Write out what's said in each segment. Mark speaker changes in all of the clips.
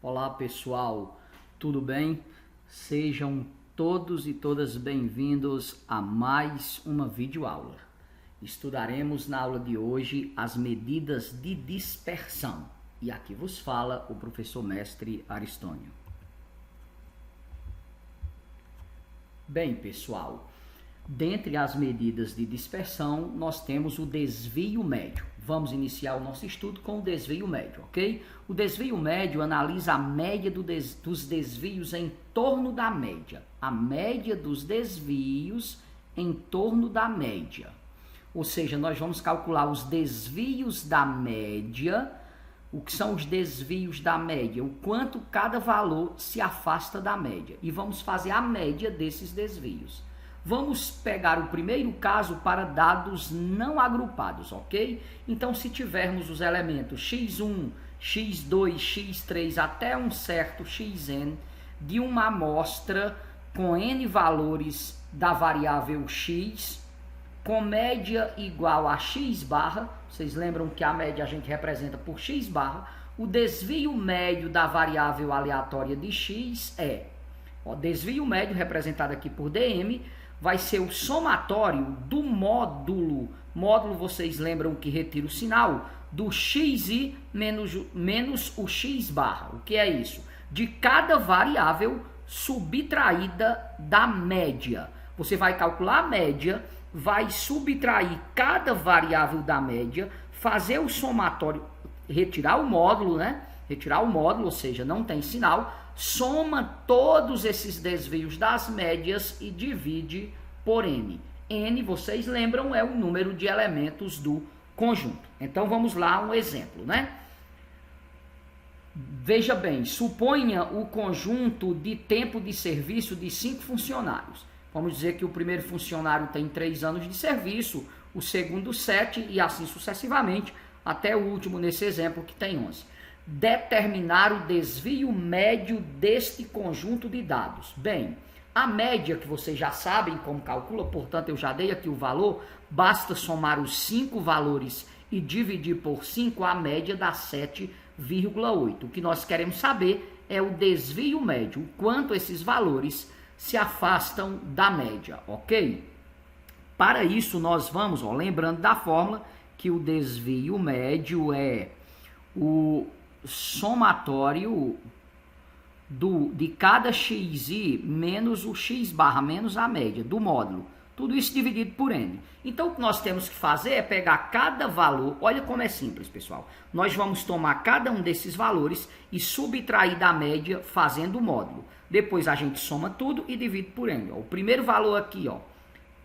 Speaker 1: Olá pessoal, tudo bem? Sejam todos e todas bem-vindos a mais uma videoaula. Estudaremos na aula de hoje as medidas de dispersão. E aqui vos fala o professor mestre Aristônio. Bem pessoal, dentre as medidas de dispersão nós temos o desvio médio. Vamos iniciar o nosso estudo com o desvio médio, ok? O desvio médio analisa a média dos desvios em torno da média. A média dos desvios em torno da média. Ou seja, nós vamos calcular os desvios da média. O que são os desvios da média? O quanto cada valor se afasta da média. E vamos fazer a média desses desvios. Vamos pegar o primeiro caso para dados não agrupados, ok? Então, se tivermos os elementos x1, x2, x3 até um certo xn de uma amostra com n valores da variável x, com média igual a x barra, vocês lembram que a média a gente representa por x barra, o desvio médio da variável aleatória de x é, desvio médio representado aqui por dm, vai ser o somatório do módulo vocês lembram que retira o sinal, do xi menos o x barra. O que é isso? De cada variável subtraída da média. Você vai calcular a média, vai subtrair cada variável da média, fazer o somatório, retirar o módulo, né? Retirar o módulo, ou seja, não tem sinal, soma todos esses desvios das médias e divide por n. n, vocês lembram, é o número de elementos do conjunto. Então vamos lá, um exemplo, né? Veja bem, suponha o conjunto de tempo de serviço de 5 funcionários. Vamos dizer que o primeiro funcionário tem 3 anos de serviço, o segundo 7 e assim sucessivamente, até o último nesse exemplo que tem 11. Determinar o desvio médio deste conjunto de dados. Bem, a média que vocês já sabem como calcula, portanto eu já dei aqui o valor, basta somar os 5 valores e dividir por 5, a média dá 7,8. O que nós queremos saber é o desvio médio, o quanto esses valores se afastam da média, ok? Para isso nós vamos, lembrando da fórmula, que o desvio médio é o somatório de cada xi menos o x barra, menos a média do módulo. Tudo isso dividido por n. Então, o que nós temos que fazer é pegar cada valor. Olha como é simples, pessoal. Nós vamos tomar cada um desses valores e subtrair da média fazendo o módulo. Depois a gente soma tudo e divide por n. O primeiro valor aqui,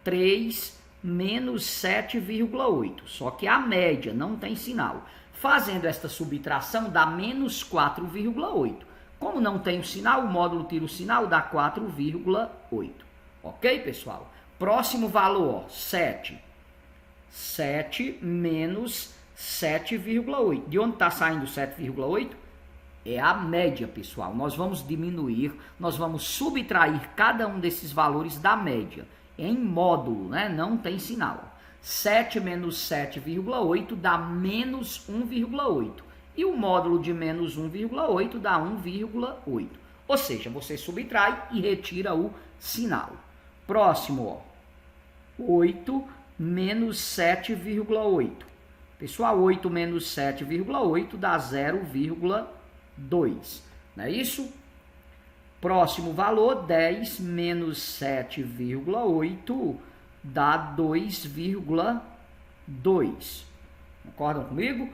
Speaker 1: 3 menos 7,8. Só que a média não tem sinal. Fazendo esta subtração dá menos 4,8. Como não tem o sinal, o módulo tira o sinal, dá 4,8. Ok, pessoal? Próximo valor, 7. 7 menos 7,8. De onde está saindo 7,8? É a média, pessoal. Nós vamos diminuir, nós vamos subtrair cada um desses valores da média. Em módulo, né? Não tem sinal. 7 menos 7,8 dá menos 1,8. E o módulo de menos 1,8 dá 1,8. Ou seja, você subtrai e retira o sinal. Próximo, 8 menos 7,8. Pessoal, 8 menos 7,8 dá 0,2. Não é isso? Próximo valor, 10 menos 7,8 dá 2,2. Concordam comigo?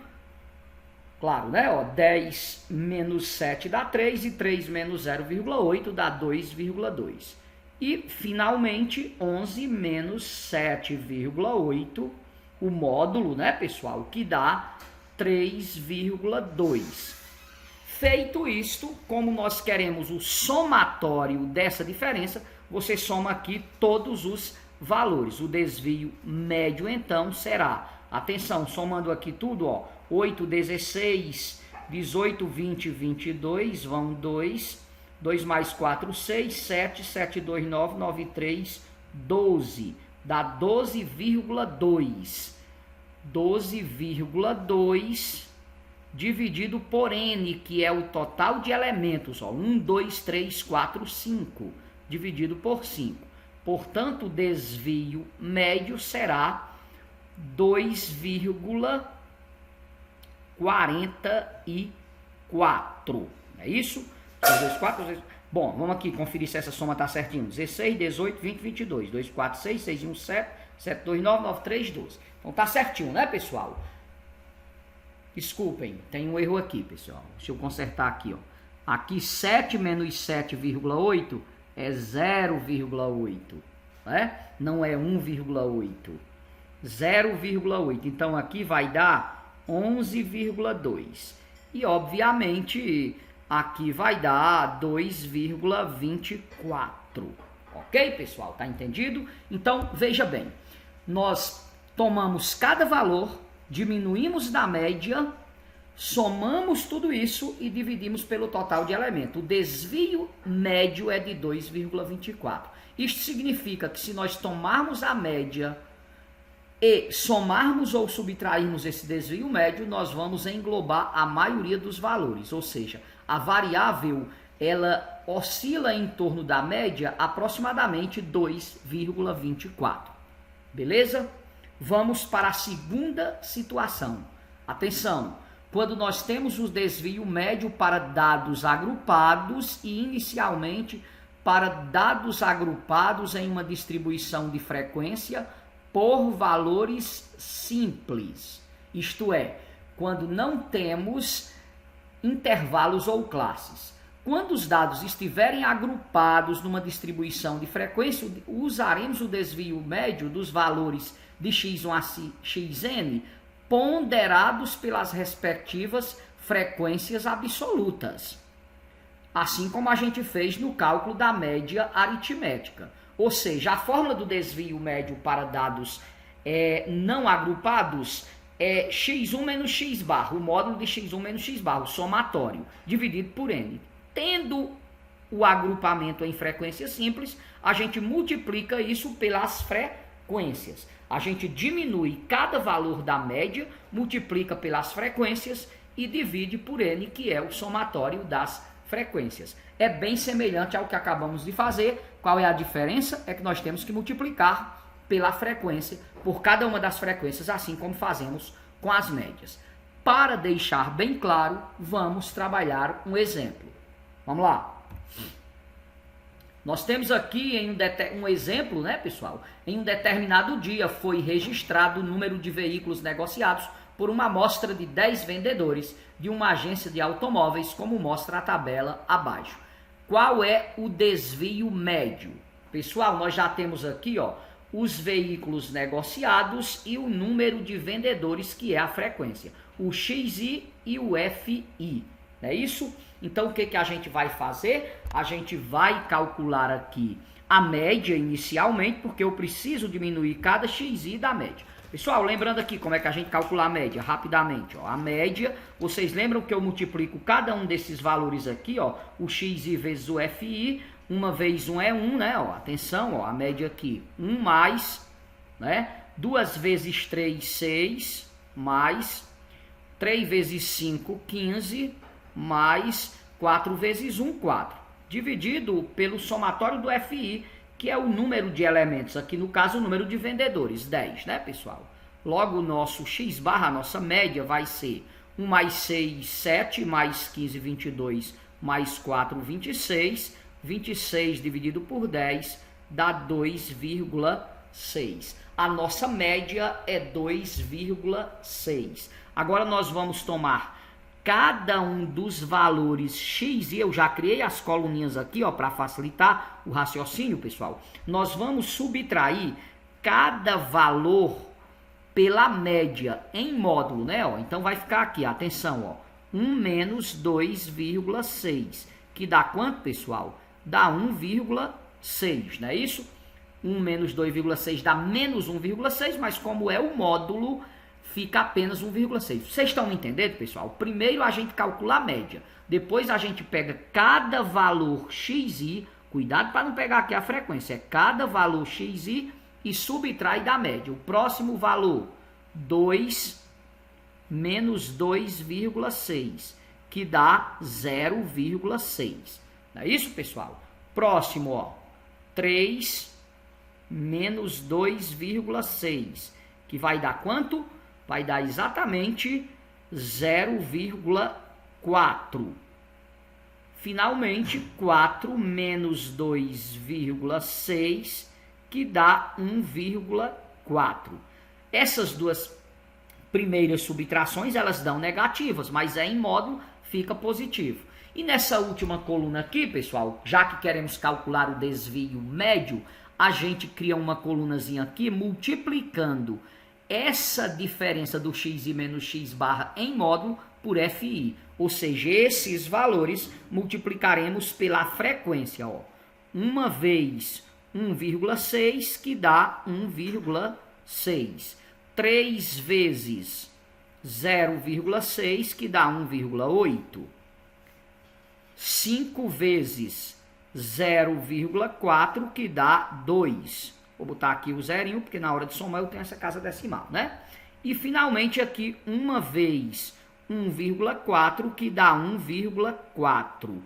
Speaker 1: Claro, né? 10 menos 7 dá 3 e 3 menos 0,8 dá 2,2. E, finalmente, 11 menos 7,8, o módulo, né, pessoal, que dá 3,2. Feito isto, como nós queremos o somatório dessa diferença, você soma aqui todos os valores. O desvio médio, então, será, atenção, somando aqui tudo, 8, 16, 18, 20, 22, vão 2, 2 mais 4, 6, 7, 7, 2, 9, 9, 3, 12, dá 12,2. 12,2 dividido por n, que é o total de elementos, ó, 1, 2, 3, 4, 5, dividido por 5. Portanto, o desvio médio será 2,44. É isso? 2, 4, bom, vamos aqui conferir se essa soma está certinho. 16, 18, 20, 22. 2, 4, 6, 6, 1, 7, 7, 2, 9, 9, 3, 12. Então tá certinho, né, pessoal? Desculpem, tem um erro aqui, pessoal. Deixa eu consertar aqui, ó. Aqui 7 menos 7,8 é 0,8, né? Não é 1,8. 0,8. Então aqui vai dar 11,2. E obviamente aqui vai dar 2,24. Ok, pessoal? Tá entendido? Então veja bem. Nós tomamos cada valor, diminuímos da média, somamos tudo isso e dividimos pelo total de elementos. O desvio médio é de 2,24. Isto significa que se nós tomarmos a média e somarmos ou subtrairmos esse desvio médio, nós vamos englobar a maioria dos valores. Ou seja, a variável ela oscila em torno da média aproximadamente 2,24. Beleza? Vamos para a segunda situação. Atenção, quando nós temos o desvio médio para dados agrupados e inicialmente para dados agrupados em uma distribuição de frequência por valores simples. Isto é, quando não temos intervalos ou classes. Quando os dados estiverem agrupados numa distribuição de frequência, usaremos o desvio médio dos valores de x1 a xn ponderados pelas respectivas frequências absolutas. Assim como a gente fez no cálculo da média aritmética. Ou seja, a fórmula do desvio médio para dados não agrupados é x1 menos x barra, o módulo de x1 menos x barra, o somatório, dividido por n. Tendo o agrupamento em frequência simples, a gente multiplica isso pelas frequências. A gente diminui cada valor da média, multiplica pelas frequências e divide por n, que é o somatório das frequências. É bem semelhante ao que acabamos de fazer. Qual é a diferença? É que nós temos que multiplicar pela frequência, por cada uma das frequências, assim como fazemos com as médias. Para deixar bem claro, vamos trabalhar um exemplo. Vamos lá. Nós temos aqui um exemplo, né, pessoal? Em um determinado dia foi registrado o número de veículos negociados por uma amostra de 10 vendedores de uma agência de automóveis, como mostra a tabela abaixo. Qual é o desvio médio? Pessoal, nós já temos aqui, ó, os veículos negociados e o número de vendedores, que é a frequência, o XI e o FI. Não é isso? Então, o que a gente vai fazer? A gente vai calcular aqui a média inicialmente, porque eu preciso diminuir cada XI da média. Pessoal, lembrando aqui como é que a gente calcula a média, rapidamente. Ó, a média, vocês lembram que eu multiplico cada um desses valores aqui, ó, o XI vezes o FI, uma vez 1 é 1, né? Ó, atenção, ó, a média aqui, 1 mais, né? 2 vezes 3, 6, mais 3 vezes 5, 15, mais 4 vezes 1, 4. Dividido pelo somatório do FI, que é o número de elementos, aqui no caso o número de vendedores, 10, né, pessoal? Logo o nosso x barra, a nossa média vai ser 1 mais 6, 7, mais 15, 22, mais 4, 26, 26 dividido por 10 dá 2,6. A nossa média é 2,6. Agora nós vamos tomar cada um dos valores x, e eu já criei as coluninhas aqui, ó, para facilitar o raciocínio, pessoal. Nós vamos subtrair cada valor pela média em módulo, né? Ó. Então vai ficar aqui, atenção, ó, 1 menos 2,6, que dá quanto, pessoal? Dá 1,6, não é isso? 1 menos 2,6 dá menos 1,6, mas como é o módulo, fica apenas 1,6. Vocês estão me entendendo, pessoal? Primeiro a gente calcula a média. Depois a gente pega cada valor xi, cuidado para não pegar aqui a frequência, é cada valor xi e subtrai da média. O próximo valor, 2 menos 2,6, que dá 0,6. Não é isso, pessoal? Próximo, ó, 3 menos 2,6, que vai dar quanto? Vai dar exatamente 0,4. Finalmente, 4 menos 2,6, que dá 1,4. Essas duas primeiras subtrações, elas dão negativas, mas em módulo fica positivo. E nessa última coluna aqui, pessoal, já que queremos calcular o desvio médio, a gente cria uma colunazinha aqui multiplicando essa diferença do xi menos x barra em módulo por fi. Ou seja, esses valores multiplicaremos pela frequência. Ó. Uma vez 1,6, que dá 1,6. 3 vezes 0,6, que dá 1,8. 5 vezes 0,4, que dá 2. Vou botar aqui o zerinho, porque na hora de somar eu tenho essa casa decimal, né? E finalmente aqui, 1 vezes 1,4, que dá 1,4.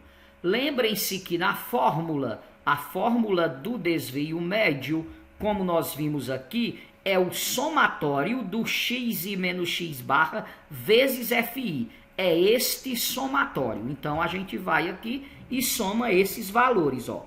Speaker 1: Lembrem-se que na fórmula, a fórmula do desvio médio, como nós vimos aqui, é o somatório do xi menos x barra vezes fi. É este somatório. Então, a gente vai aqui e soma esses valores, ó.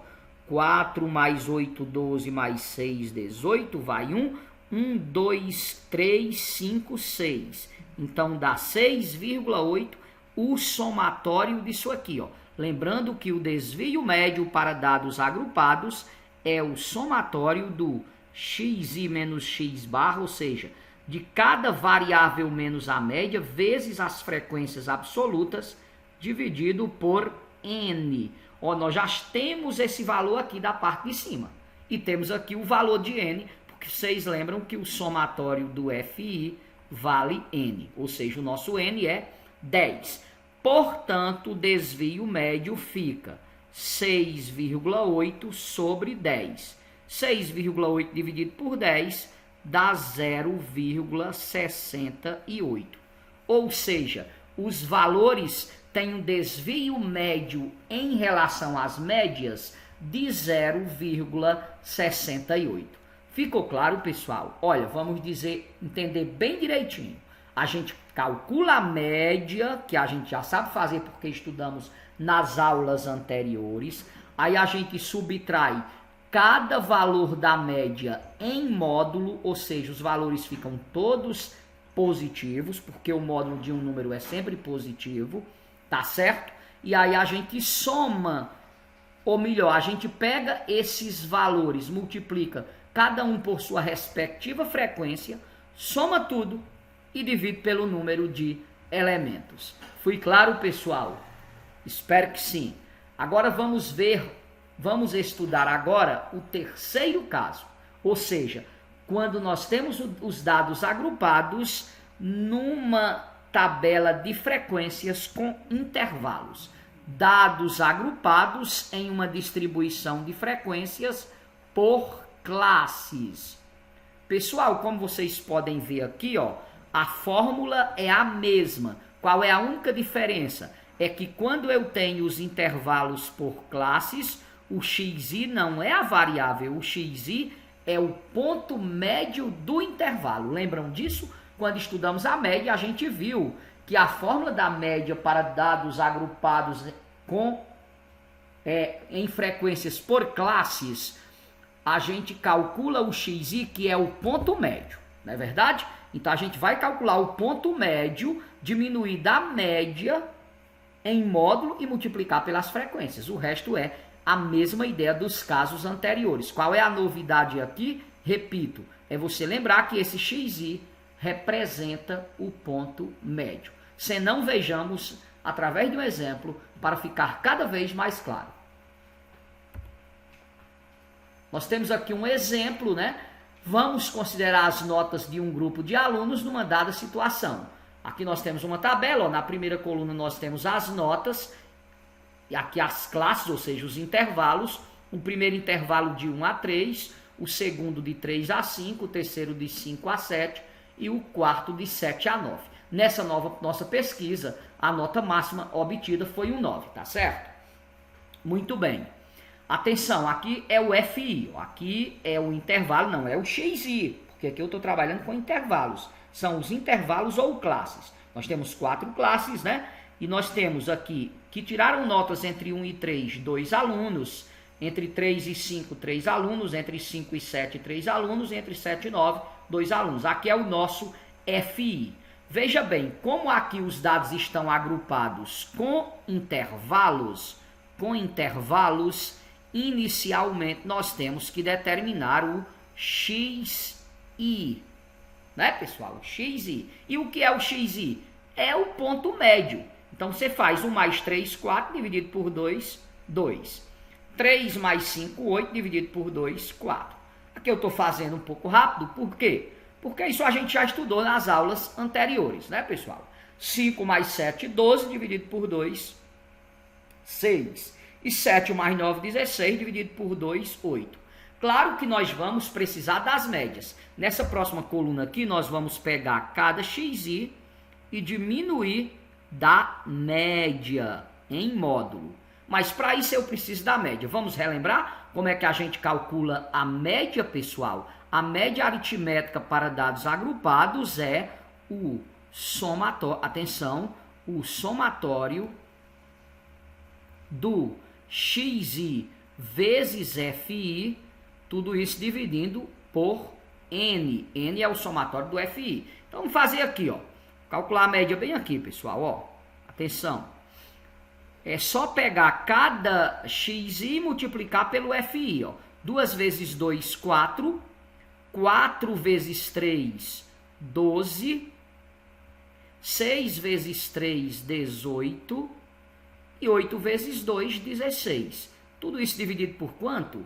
Speaker 1: 4 mais 8, 12, mais 6, 18, vai 1. 1, 2, 3, 5, 6. Então, dá 6,8 o somatório disso aqui, ó. Lembrando que o desvio médio para dados agrupados é o somatório do xi menos x barra, ou seja, de cada variável menos a média, vezes as frequências absolutas, dividido por n. Ó, nós já temos esse valor aqui da parte de cima. E temos aqui o valor de n, porque vocês lembram que o somatório do fi vale n. Ou seja, o nosso n é 10. Portanto, o desvio médio fica 6,8 sobre 10. 6,8 dividido por 10 dá 0,68. Ou seja, os valores têm um desvio médio em relação às médias de 0,68. Ficou claro, pessoal? Olha, vamos entender bem direitinho. A gente calcula a média, que a gente já sabe fazer porque estudamos nas aulas anteriores. Aí a gente subtrai cada valor da média em módulo, ou seja, os valores ficam todos positivos, porque o módulo de um número é sempre positivo, tá certo? E aí a gente soma, ou melhor, a gente pega esses valores, multiplica cada um por sua respectiva frequência, soma tudo e divide pelo número de elementos. Fui claro, pessoal? Espero que sim. Agora vamos estudar agora o terceiro caso, ou seja, quando nós temos os dados agrupados numa tabela de frequências com intervalos. Dados agrupados em uma distribuição de frequências por classes. Pessoal, como vocês podem ver aqui, ó, a fórmula é a mesma. Qual é a única diferença? É que quando eu tenho os intervalos por classes, o xi não é a variável, o xi é o ponto médio do intervalo. Lembram disso? Quando estudamos a média, a gente viu que a fórmula da média para dados agrupados em frequências por classes, a gente calcula o xi, que é o ponto médio, não é verdade? Então, a gente vai calcular o ponto médio, diminuir da média em módulo e multiplicar pelas frequências. O resto é a mesma ideia dos casos anteriores. Qual é a novidade aqui? Repito, é você lembrar que esse xi representa o ponto médio. Se não, vejamos através de um exemplo para ficar cada vez mais claro. Nós temos aqui um exemplo, né? Vamos considerar as notas de um grupo de alunos numa dada situação. Aqui nós temos uma tabela, ó, na primeira coluna nós temos as notas, e aqui as classes, ou seja, os intervalos. O primeiro intervalo de 1 a 3, o segundo de 3 a 5, o terceiro de 5 a 7 e o quarto de 7 a 9. Nessa nossa pesquisa, a nota máxima obtida foi um 9, tá certo? Muito bem. Atenção, aqui é o FI, aqui é o intervalo, não é o XI, porque aqui eu estou trabalhando com intervalos. São os intervalos ou classes. Nós temos 4 classes, né? E nós temos aqui que tiraram notas entre 1 e 3, 2 alunos, entre 3 e 5, 3 alunos, entre 5 e 7, 3 alunos, e entre 7 e 9, 2 alunos. Aqui é o nosso FI. Veja bem, como aqui os dados estão agrupados com intervalos, inicialmente nós temos que determinar o XI, né, pessoal? O XI. E o que é o XI? É o ponto médio. Então, você faz 1 mais 3, 4, dividido por 2, 2. 3 mais 5, 8, dividido por 2, 4. Aqui eu estou fazendo um pouco rápido, por quê? Porque isso a gente já estudou nas aulas anteriores, né, pessoal? 5 mais 7, 12, dividido por 2, 6. E 7 mais 9, 16, dividido por 2, 8. Claro que nós vamos precisar das médias. Nessa próxima coluna aqui, nós vamos pegar cada XI e diminuir da média em módulo. Mas para isso eu preciso da média. Vamos relembrar como é que a gente calcula a média, pessoal? A média aritmética para dados agrupados é o somatório, atenção, o somatório do XI vezes FI, tudo isso dividindo por N. N é o somatório do FI. Então vamos fazer aqui, ó. Calcular a média bem aqui, pessoal, ó. Atenção. É só pegar cada XI e multiplicar pelo FI, ó. 2 vezes 2, 4. 4 vezes 3, 12. 6 vezes 3, 18. E 8 vezes 2, 16. Tudo isso dividido por quanto?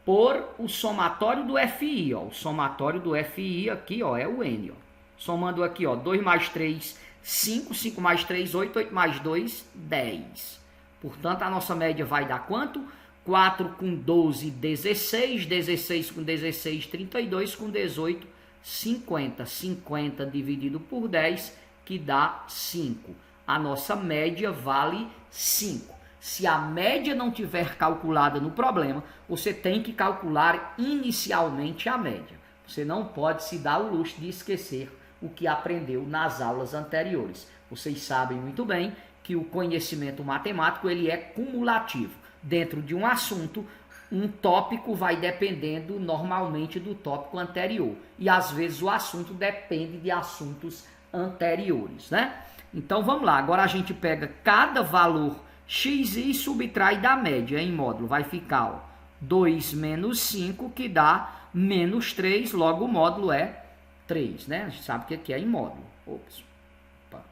Speaker 1: Por o somatório do FI, ó. O somatório do FI aqui, ó, é o N, ó. Somando aqui, ó, 2 mais 3, 5, 5 mais 3, 8, 8 mais 2, 10. Portanto, a nossa média vai dar quanto? 4 com 12, 16, 16 com 16, 32 com 18, 50. 50 dividido por 10, que dá 5. A nossa média vale 5. Se a média não tiver calculada no problema, você tem que calcular inicialmente a média. Você não pode se dar o luxo de esquecer o que aprendeu nas aulas anteriores. Vocês sabem muito bem que o conhecimento matemático ele é cumulativo. Dentro de um assunto, um tópico vai dependendo normalmente do tópico anterior. E às vezes o assunto depende de assuntos anteriores, né? Então vamos lá, agora a gente pega cada valor XI e subtrai da média em módulo. Vai ficar, ó, 2 menos 5, que dá menos 3, logo o módulo é 3, né? A gente sabe que aqui é em módulo. Opa,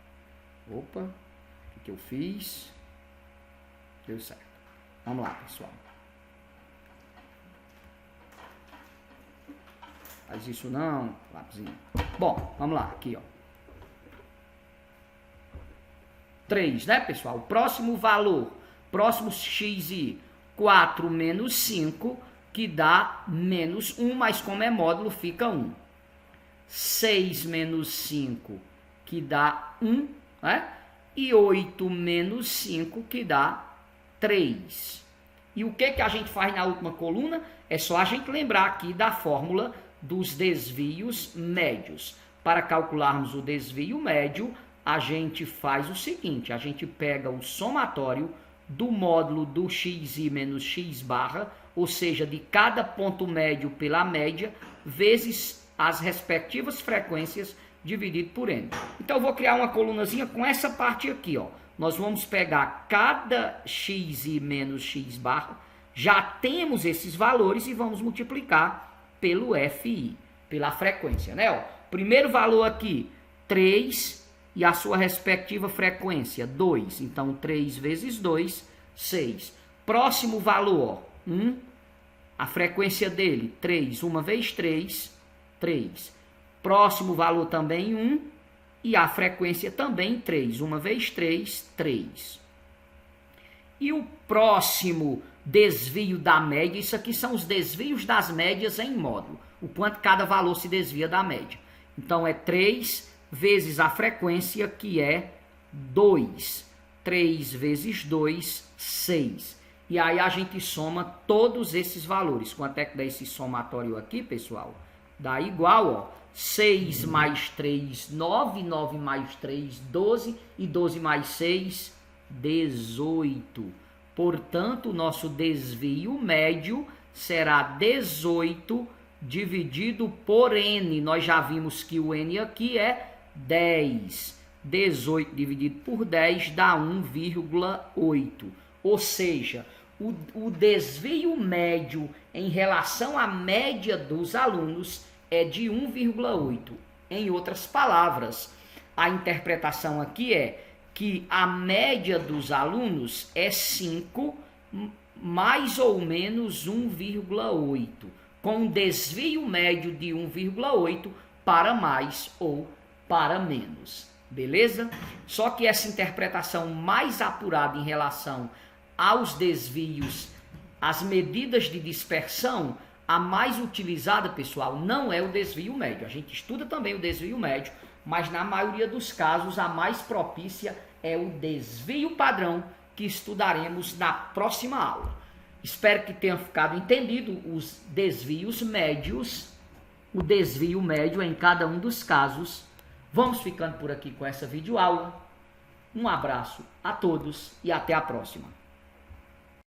Speaker 1: o que eu fiz? Deu certo. Vamos lá, pessoal. Faz isso não, lápisinho. Bom, vamos lá, aqui, ó. 3, né, pessoal? O próximo valor, próximo XI, 4 menos 5, que dá menos 1, mas como é módulo, fica 1. 6 menos 5, que dá 1, né? E 8 menos 5, que dá 3. E o que a gente faz na última coluna? É só a gente lembrar aqui da fórmula dos desvios médios. Para calcularmos o desvio médio, a gente faz o seguinte, a gente pega o somatório do módulo do XI menos X barra, ou seja, de cada ponto médio pela média, vezes as respectivas frequências dividido por N. Então eu vou criar uma colunazinha com essa parte aqui, ó. Nós vamos pegar cada XI menos X barra, já temos esses valores e vamos multiplicar pelo FI, pela frequência, né? Ó, primeiro valor aqui, 3, e a sua respectiva frequência, 2. Então, 3 vezes 2, 6. Próximo valor, 1. A frequência dele, 3. 1 vezes 3, 3. Próximo valor também, 1. E a frequência também, 3. 1 vezes 3, 3. E o próximo desvio da média, isso aqui são os desvios das médias em módulo. O quanto cada valor se desvia da média. Então, é 3 vezes a frequência, que é 2. 3 vezes 2, 6. E aí a gente soma todos esses valores. Quanto é que dá esse somatório aqui, pessoal? Dá igual, ó. 6 mais 3, 9. 9 mais 3, 12. E 12 mais 6, 18. Portanto, o nosso desvio médio será 18 dividido por N. Nós já vimos que o N aqui é 10. 18 dividido por 10 dá 1,8. Ou seja, o desvio médio em relação à média dos alunos é de 1,8. Em outras palavras, a interpretação aqui é que a média dos alunos é 5 mais ou menos 1,8, com um desvio médio de 1,8 para mais ou para menos. Beleza? Só que essa interpretação mais apurada em relação aos desvios, as medidas de dispersão, a mais utilizada, pessoal, não é o desvio médio. A gente estuda também o desvio médio, mas na maioria dos casos a mais propícia é o desvio padrão, que estudaremos na próxima aula. Espero que tenha ficado entendido os desvios médios, o desvio médio em cada um dos casos. Vamos ficando por aqui com essa videoaula. Um abraço a todos e até a próxima.